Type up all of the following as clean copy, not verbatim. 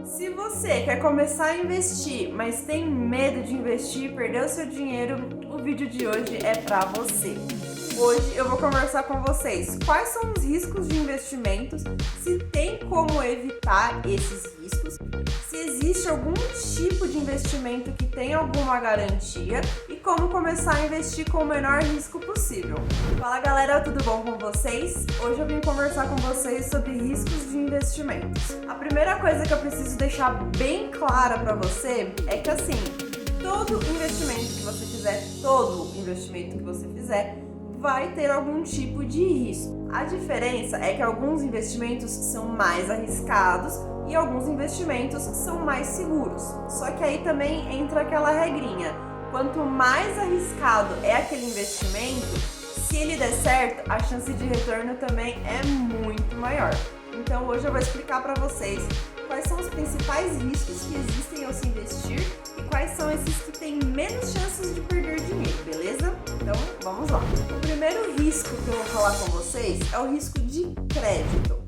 Se você quer começar a investir, mas tem medo de investir e perder o seu dinheiro, o vídeo de hoje é para você. Hoje eu vou conversar com vocês quais são os riscos de investimentos, se tem como evitar esses riscos, se existe algum tipo de investimento que tem alguma garantia e como começar a investir com o menor risco possível. Fala galera, tudo bom com vocês? Hoje eu vim conversar com vocês sobre riscos de investimentos. A primeira coisa que eu preciso deixar bem clara para você é que todo investimento que você fizer, vai ter algum tipo de risco. A diferença é que alguns investimentos são mais arriscados e alguns investimentos são mais seguros. Só que aí também entra aquela regrinha: quanto mais arriscado é aquele investimento, se ele der certo, a chance de retorno também é muito maior. Então hoje eu vou explicar para vocês quais são os principais riscos que existem ao se investir e quais são esses que têm menos chances de perder dinheiro, beleza? Então vamos lá. O primeiro risco que eu vou falar com vocês é o risco de crédito.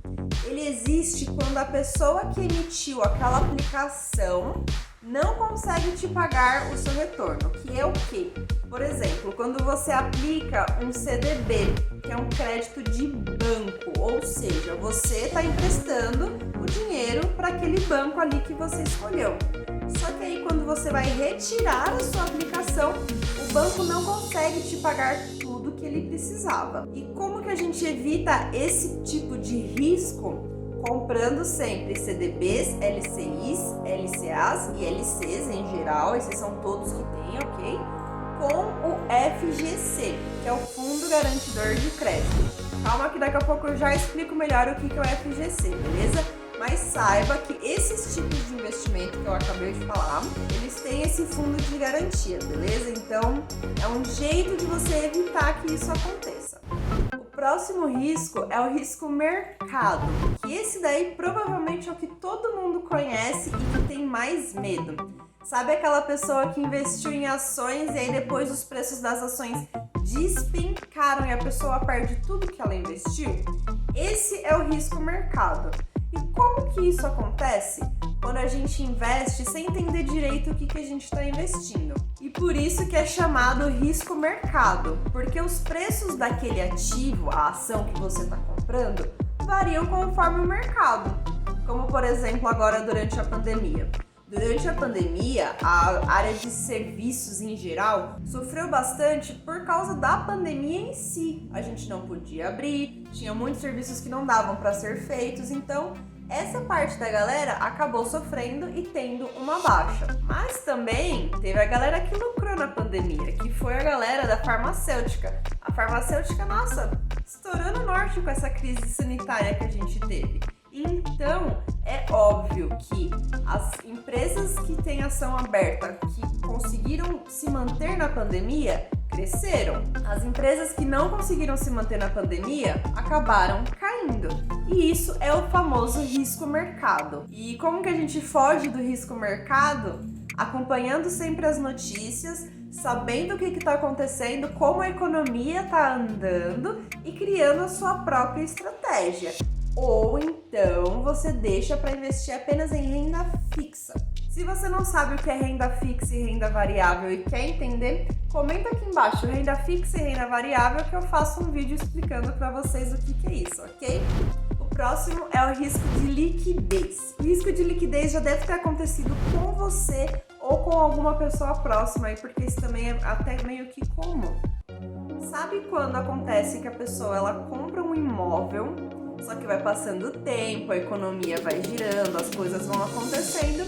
Ele existe quando a pessoa que emitiu aquela aplicação não consegue te pagar o seu retorno, que é o quê? Por exemplo, quando você aplica um CDB, que é um crédito de banco, ou seja, você está emprestando o dinheiro para aquele banco ali que você escolheu. Só que aí quando você vai retirar a sua aplicação, o banco não consegue te pagar tudo que ele precisava. E como que a gente evita esse tipo de risco? Comprando sempre CDBs, LCIs, LCAs e LCs em geral, esses são todos que tem, ok? Com o FGC, que é o Fundo Garantidor de Crédito. Calma que daqui a pouco eu já explico melhor o que é o FGC, beleza? Mas saiba que esses tipos de investimento que eu acabei de falar, eles têm esse fundo de garantia, beleza? Então é um jeito de você evitar que isso aconteça. O próximo risco é o risco mercado, que esse daí provavelmente é o que todo mundo conhece e que tem mais medo. Sabe aquela pessoa que investiu em ações e aí depois os preços das ações despencaram e a pessoa perde tudo que ela investiu? Esse é o risco mercado. E como que isso acontece? Quando a gente investe sem entender direito o que a gente está investindo. E por isso que é chamado risco mercado, porque os preços daquele ativo, a ação que você está comprando, variam conforme o mercado. Como por exemplo agora durante a pandemia. Durante a pandemia, a área de serviços em geral sofreu bastante por causa da pandemia em si. A gente não podia abrir, tinha muitos serviços que não davam para ser feitos, então essa parte da galera acabou sofrendo e tendo uma baixa. Mas também teve a galera que lucrou na pandemia, que foi a galera da farmacêutica. A farmacêutica, nossa, estourou no norte com essa crise sanitária que a gente teve. Então, é óbvio que as empresas que têm ação aberta, que conseguiram se manter na pandemia, cresceram. As empresas que não conseguiram se manter na pandemia acabaram caindo. E isso é o famoso risco mercado. E como que a gente foge do risco mercado? Acompanhando sempre as notícias, sabendo o que está acontecendo, como a economia está andando e criando a sua própria estratégia. Ou então você deixa para investir apenas em renda fixa. Se você não sabe o que é renda fixa e renda variável e quer entender, comenta aqui embaixo renda fixa e renda variável que eu faço um vídeo explicando para vocês o que é isso, ok? O próximo é o risco de liquidez. O risco de liquidez já deve ter acontecido com você ou com alguma pessoa próxima, porque isso também é até meio que comum. Sabe quando acontece que a pessoa ela compra um imóvel, só que vai passando o tempo, a economia vai girando, as coisas vão acontecendo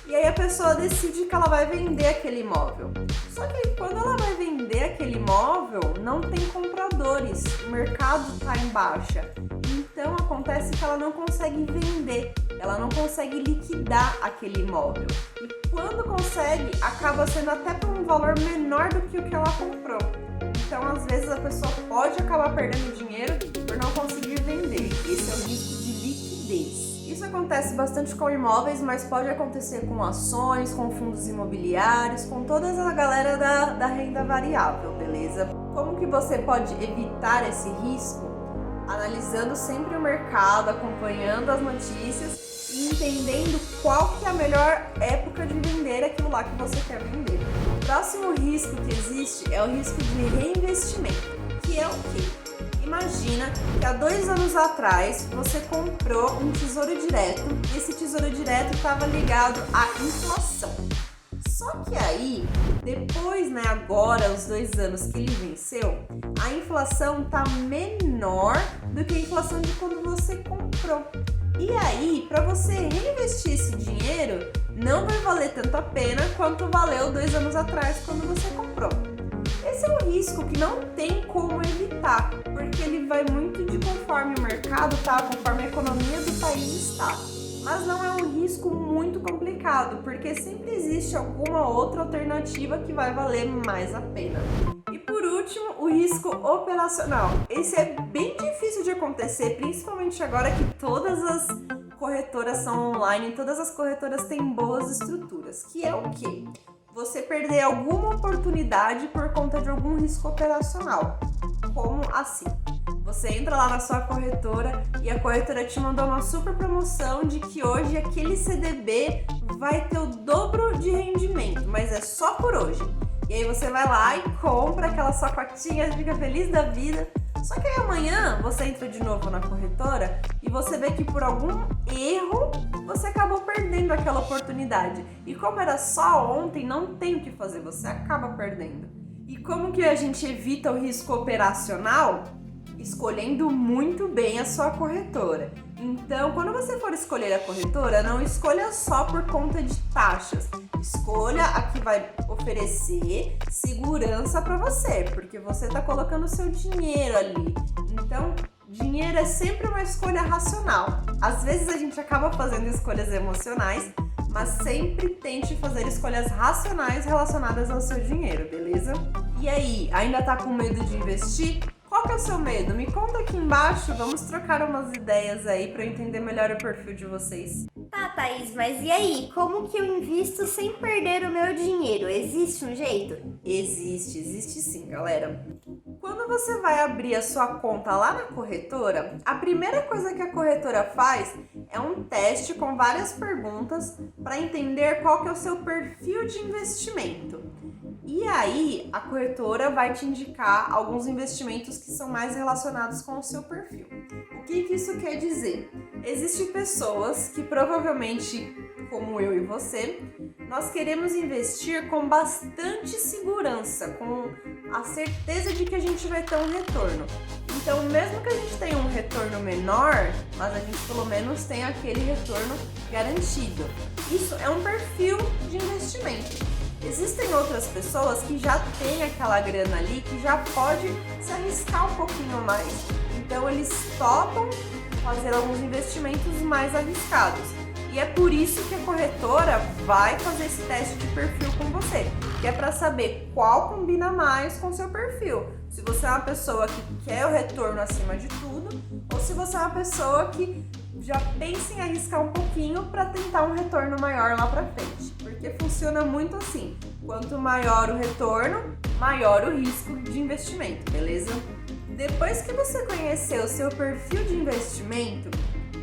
e aí a pessoa decide que ela vai vender aquele imóvel. Só que aí, quando ela vai vender aquele imóvel, não tem compradores, o mercado está em baixa. Então acontece que ela não consegue vender, ela não consegue liquidar aquele imóvel. E quando consegue, acaba sendo até por um valor menor do que o que ela comprou. Então, às vezes, a pessoa pode acabar perdendo dinheiro por não conseguir vender. Esse é o risco de liquidez. Isso acontece bastante com imóveis, mas pode acontecer com ações, com fundos imobiliários, com toda a galera da renda variável, beleza? Como que você pode evitar esse risco? Analisando sempre o mercado, acompanhando as notícias e entendendo qual que é a melhor época de vender aquilo lá que você quer vender. O próximo risco que existe é o risco de reinvestimento, que é o quê? Imagina que há 2 anos atrás você comprou um tesouro direto e esse tesouro direto estava ligado à inflação. Só que aí, depois, agora, os 2 anos que ele venceu, a inflação está menor do que a inflação de quando você comprou. E aí, para você reinvestir esse dinheiro, não vai valer tanto a pena quanto valeu 2 anos atrás quando você comprou. Esse é um risco que não tem como evitar, porque ele vai muito de conforme o mercado tá, conforme a economia do país está. Mas não é um risco muito complicado, porque sempre existe alguma outra alternativa que vai valer mais a pena. E por último, o risco operacional. Esse é bem difícil de acontecer, principalmente agora que todas as corretoras são online, todas as corretoras têm boas estruturas, que é o quê? Você perder alguma oportunidade por conta de algum risco operacional. Como assim? Você entra lá na sua corretora e a corretora te mandou uma super promoção de que hoje aquele CDB vai ter o dobro de rendimento, mas é só por hoje. E aí você vai lá e compra aquela sua cotinha, fica feliz da vida. Só que aí amanhã você entra de novo na corretora e você vê que por algum erro você acabou perdendo aquela oportunidade. E como era só ontem, não tem o que fazer, você acaba perdendo. E como que a gente evita o risco operacional? Escolhendo muito bem a sua corretora. Então, quando você for escolher a corretora, não escolha só por conta de taxas. Escolha a que vai oferecer segurança para você, porque você está colocando o seu dinheiro ali. Então, dinheiro é sempre uma escolha racional. Às vezes a gente acaba fazendo escolhas emocionais, mas sempre tente fazer escolhas racionais relacionadas ao seu dinheiro, beleza? E aí, ainda tá com medo de investir? Qual que é o seu medo? Me conta aqui embaixo, vamos trocar umas ideias aí para eu entender melhor o perfil de vocês. Tá, Thaís, mas e aí? Como que eu invisto sem perder o meu dinheiro? Existe um jeito? Existe sim, galera. Quando você vai abrir a sua conta lá na corretora, a primeira coisa que a corretora faz é um teste com várias perguntas para entender qual que é o seu perfil de investimento. E aí, a corretora vai te indicar alguns investimentos que são mais relacionados com o seu perfil. O que isso quer dizer? Existem pessoas que provavelmente, como eu e você, nós queremos investir com bastante segurança, com a certeza de que a gente vai ter um retorno. Então, mesmo que a gente tenha um retorno menor, mas a gente pelo menos tem aquele retorno garantido. Isso é um perfil de investimento. Existem outras pessoas que já têm aquela grana ali, que já pode se arriscar um pouquinho mais. Então eles topam fazer alguns investimentos mais arriscados. E é por isso que a corretora vai fazer esse teste de perfil com você, que é para saber qual combina mais com o seu perfil. Se você é uma pessoa que quer o retorno acima de tudo, ou se você é uma pessoa que já pensa em arriscar um pouquinho para tentar um retorno maior lá para frente. Porque funciona muito assim, quanto maior o retorno, maior o risco de investimento, beleza? Depois que você conhecer o seu perfil de investimento,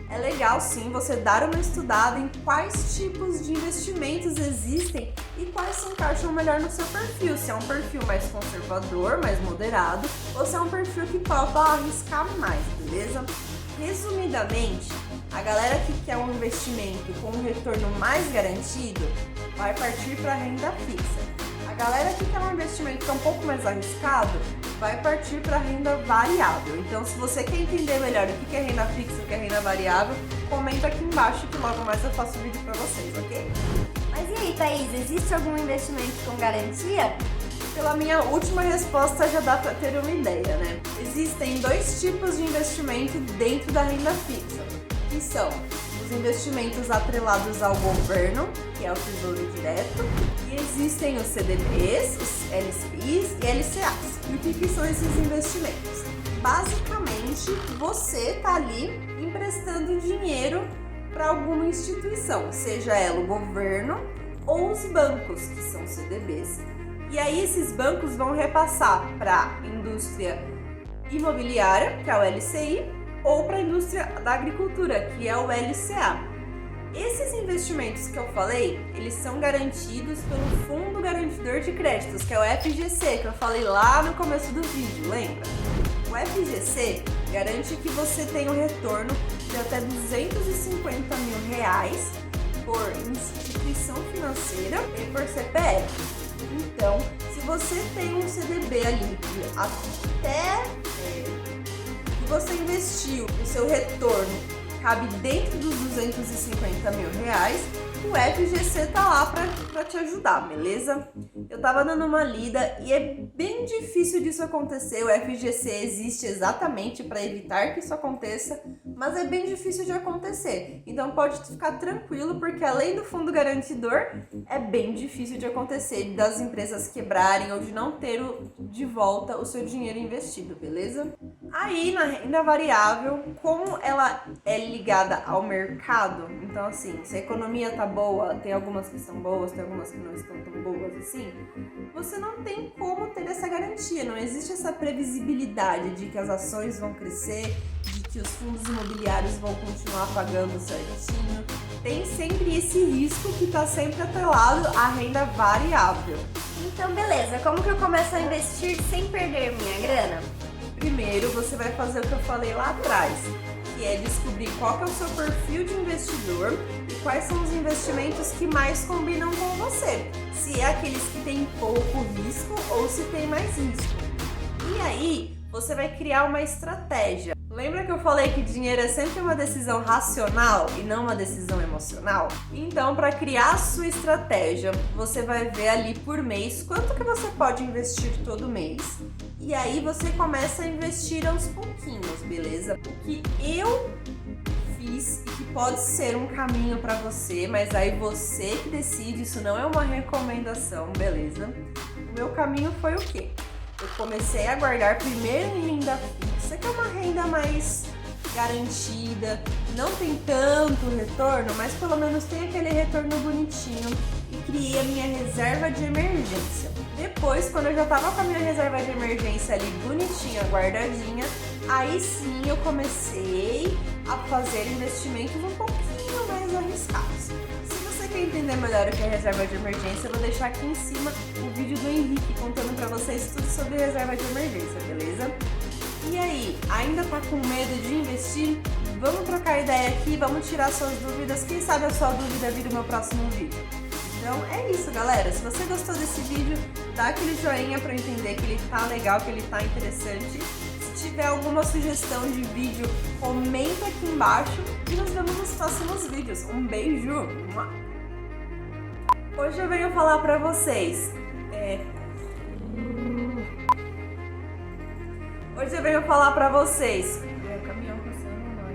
é legal sim você dar uma estudada em quais tipos de investimentos existem e quais se encaixam melhor no seu perfil. Se é um perfil mais conservador, mais moderado, ou se é um perfil que topa arriscar mais, beleza? Resumidamente, a galera que quer um investimento com um retorno mais garantido vai partir para a renda fixa. A galera que quer um investimento que é um pouco mais arriscado vai partir para a renda variável. Então, se você quer entender melhor o que é renda fixa e o que é renda variável, comenta aqui embaixo que logo mais eu faço vídeo para vocês, ok? Mas e aí, Thaís, existe algum investimento com garantia? Pela minha última resposta já dá para ter uma ideia, né? Existem 2 tipos de investimento dentro da renda fixa, que são os investimentos atrelados ao governo, que é o Tesouro Direto, e existem os CDBs, os LCIs e LCAs. E o que são esses investimentos? Basicamente, você está ali emprestando dinheiro para alguma instituição, seja ela o governo ou os bancos, que são CDBs. E aí esses bancos vão repassar para a indústria imobiliária, que é o LCI, ou para a indústria da agricultura, que é o LCA. Esses investimentos que eu falei, eles são garantidos pelo Fundo Garantidor de Créditos, que é o FGC, que eu falei lá no começo do vídeo, lembra? O FGC garante que você tenha um retorno de até R$250 mil por instituição financeira e por CPF. Então, se você tem um CDB ali de até que você investiu, o seu retorno cabe dentro dos R$250 mil, o FGC tá lá pra te ajudar, beleza? Eu tava dando uma lida e é bem difícil disso acontecer. O FGC existe exatamente para evitar que isso aconteça, mas é bem difícil de acontecer. Então pode ficar tranquilo, porque além do fundo garantidor, é bem difícil de acontecer das empresas quebrarem ou de não ter de volta o seu dinheiro investido, beleza? Aí na renda variável, como ela é ligada ao mercado, então assim, se a economia tá boa, tem algumas que são boas, tem algumas que não estão tão boas assim, você não tem como ter essa garantia, não existe essa previsibilidade de que as ações vão crescer, de que os fundos imobiliários vão continuar pagando certinho. Tem sempre esse risco que está sempre atrelado à renda variável. Então beleza, como que eu começo a investir sem perder minha grana? Primeiro, você vai fazer o que eu falei lá atrás, que é descobrir qual que é o seu perfil de investidor e quais são os investimentos que mais combinam com você. Se é aqueles que têm pouco risco ou se tem mais risco. E aí, você vai criar uma estratégia. Lembra que eu falei que dinheiro é sempre uma decisão racional e não uma decisão emocional? Então, para criar a sua estratégia, você vai ver ali por mês quanto que você pode investir todo mês. E aí você começa a investir aos pouquinhos, beleza? O que eu fiz e que pode ser um caminho para você, mas aí você que decide, isso não é uma recomendação, beleza? O meu caminho foi o quê? Eu comecei a guardar primeiro em renda fixa, que é uma renda mais garantida, não tem tanto retorno, mas pelo menos tem aquele retorno bonitinho, e criei a minha reserva de emergência. Depois, quando eu já tava com a minha reserva de emergência ali bonitinha, guardadinha, aí sim eu comecei a fazer investimentos um pouquinho mais arriscados. Se você quer entender melhor o que é reserva de emergência, eu vou deixar aqui em cima o vídeo do Henrique contando pra vocês tudo sobre reserva de emergência, beleza? E aí, ainda tá com medo de investir? Vamos trocar ideia aqui, vamos tirar suas dúvidas, quem sabe a sua dúvida vira o meu próximo vídeo. Então é isso, galera. Se você gostou desse vídeo, dá aquele joinha pra eu entender que ele tá legal, que ele tá interessante. Se tiver alguma sugestão de vídeo, comenta aqui embaixo e nos vemos nos próximos vídeos. Um beijo! Hoje eu venho falar pra vocês... Hoje eu venho falar pra vocês... O caminhão passando, não.